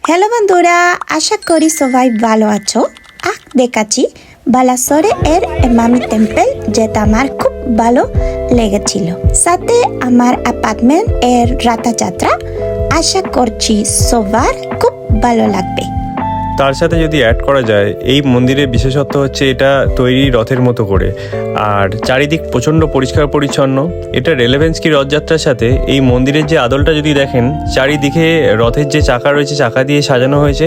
Hello বন্ধুরা, আশা করি সবাই ভালো আছো। দেখাচ্ছি বালাসোরে এর এমামি টেম্পল, যেটা আমার খুব ভালো লেগেছিল। সাথে আমার অ্যাপার্টমেন্ট এর রথযাত্রা, আশা করছি সবার খুব ভালো লাগবে। তার সাথে যদি অ্যাড করা যায়, এই মন্দিরের বিশেষত্ব হচ্ছে এটা তৈরি রথের মতো করে, আর চারিদিক প্রচণ্ড পরিষ্কার পরিচ্ছন্ন। এটা রেলেভেন্স কি রথযাত্রার সাথে এই মন্দিরের যে আদলটা যদি দেখেন, চারিদিকে রথের যে চাকা রয়েছে, চাকা দিয়ে সাজানো হয়েছে,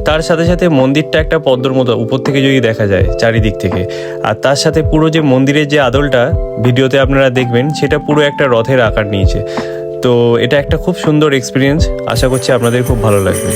তার সাথে সাথে মন্দিরটা একটা পদ্মর মতো উপর থেকে যদি দেখা যায় চারিদিক থেকে, আর তার সাথে পুরো যে মন্দিরের যে আদলটা ভিডিওতে আপনারা দেখবেন, সেটা পুরো একটা রথের আকার নিয়েছে। তো এটা একটা খুব সুন্দর এক্সপিরিয়েন্স, আশা করছি আপনাদের খুব ভালো লাগবে।